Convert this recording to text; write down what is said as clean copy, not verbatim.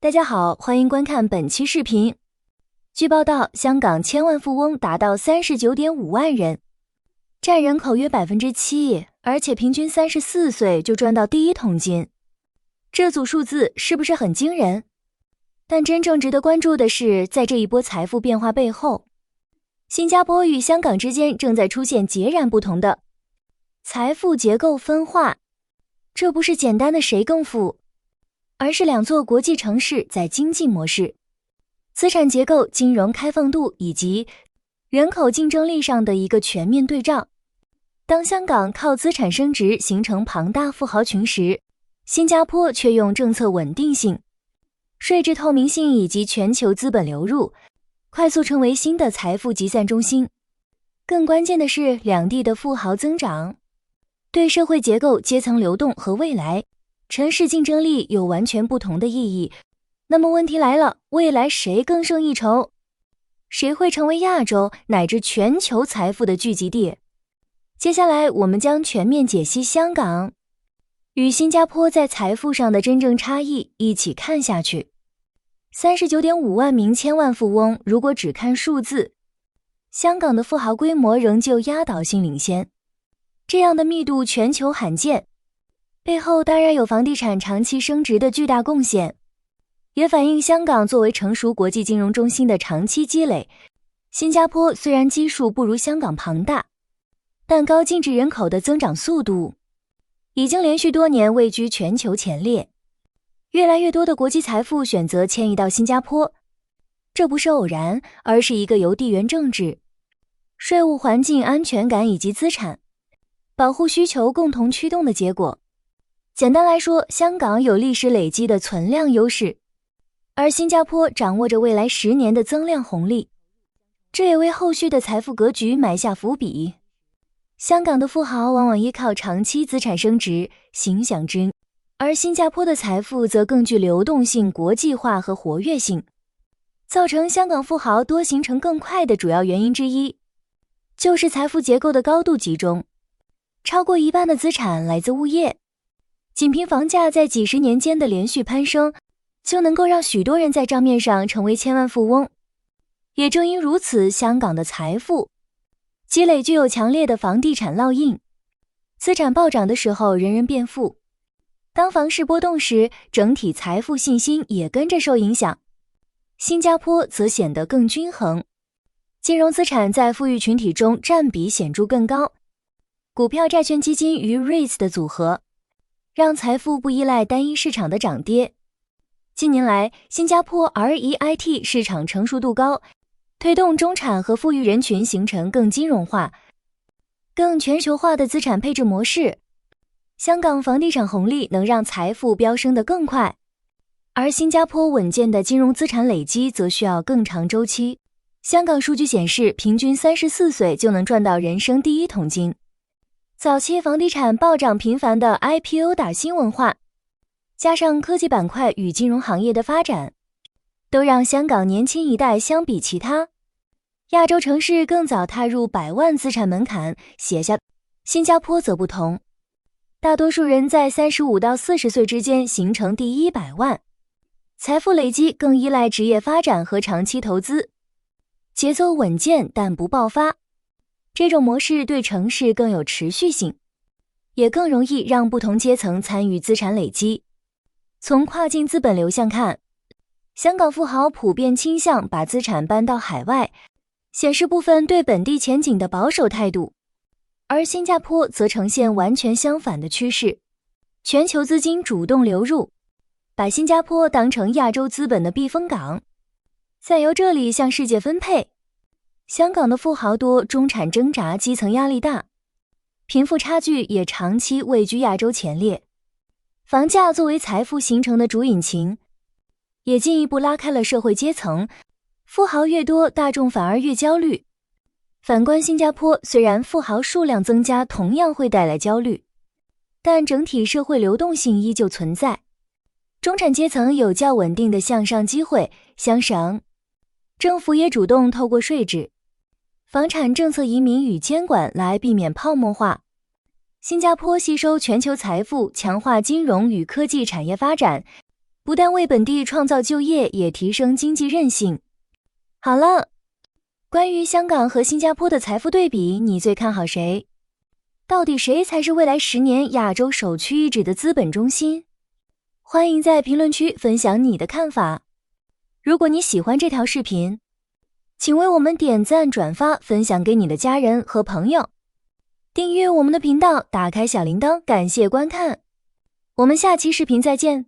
大家好，欢迎观看本期视频。据报道，香港千万富翁达到 39.5 万人，占人口约 7%， 而且平均34岁就赚到第一桶金。这组数字是不是很惊人？但真正值得关注的是，在这一波财富变化背后，新加坡与香港之间正在出现截然不同的财富结构分化。这不是简单的谁更富，而是两座国际城市在经济模式、资产结构、金融开放度以及人口竞争力上的一个全面对照。当香港靠资产升值形成庞大富豪群时，新加坡却用政策稳定性、税制透明性以及全球资本流入，快速成为新的财富集散中心。更关键的是，两地的富豪增长对社会结构、阶层流动和未来城市竞争力有完全不同的意义。那么问题来了，未来谁更胜一筹？谁会成为亚洲乃至全球财富的聚集地？接下来我们将全面解析香港与新加坡在财富上的真正差异，一起看下去。39.5万名千万富翁，如果只看数字，香港的富豪规模仍旧压倒性领先，这样的密度全球罕见，背后当然有房地产长期升值的巨大贡献，也反映香港作为成熟国际金融中心的长期积累。新加坡虽然基数不如香港庞大，但高净值人口的增长速度已经连续多年位居全球前列，越来越多的国际财富选择迁移到新加坡，这不是偶然，而是一个由地缘政治、税务环境、安全感以及资产保护需求共同驱动的结果。简单来说，香港有历史累积的存量优势，而新加坡掌握着未来10年的增量红利，这也为后续的财富格局埋下伏笔。香港的富豪往往依靠长期资产升值、形象之，而新加坡的财富则更具流动性、国际化和活跃性。造成香港富豪多形成更快的主要原因之一，就是财富结构的高度集中，超过一半的资产来自物业。仅凭房价在几十年间的连续攀升，就能够让许多人在账面上成为千万富翁。也正因如此，香港的财富积累具有强烈的房地产烙印。资产暴涨的时候，人人变富；当房市波动时，整体财富信心也跟着受影响。新加坡则显得更均衡，金融资产在富裕群体中占比显著更高。股票、债券、基金与 REITs 的组合，让财富不依赖单一市场的涨跌。近年来，新加坡 REIT 市场成熟度高，推动中产和富裕人群形成更金融化、更全球化的资产配置模式。香港房地产红利能让财富飙升得更快，而新加坡稳健的金融资产累积则需要更长周期。香港数据显示，平均34岁就能赚到人生第一桶金。早期房地产暴涨频繁的 IPO 打新文化，加上科技板块与金融行业的发展，都让香港年轻一代相比其他亚洲城市更早踏入100万资产门槛，写下。新加坡则不同，大多数人在35到40岁之间形成第100万，财富累积更依赖职业发展和长期投资，节奏稳健但不爆发。这种模式对城市更有持续性，也更容易让不同阶层参与资产累积。从跨境资本流向看，香港富豪普遍倾向把资产搬到海外，显示部分对本地前景的保守态度。而新加坡则呈现完全相反的趋势，全球资金主动流入，把新加坡当成亚洲资本的避风港，再由这里向世界分配。香港的富豪多，中产挣扎，基层压力大，贫富差距也长期位居亚洲前列。房价作为财富形成的主引擎，也进一步拉开了社会阶层，富豪越多，大众反而越焦虑。反观新加坡，虽然富豪数量增加同样会带来焦虑，但整体社会流动性依旧存在，中产阶层有较稳定的向上机会。相省政府也主动透过税制、房产政策、移民与监管来避免泡沫化。新加坡吸收全球财富，强化金融与科技产业发展，不但为本地创造就业，也提升经济韧性。好了，关于香港和新加坡的财富对比，你最看好谁？到底谁才是未来10年亚洲首屈一指的资本中心？欢迎在评论区分享你的看法。如果你喜欢这条视频，请为我们点赞、转发、分享给你的家人和朋友。订阅我们的频道，打开小铃铛，感谢观看。我们下期视频再见。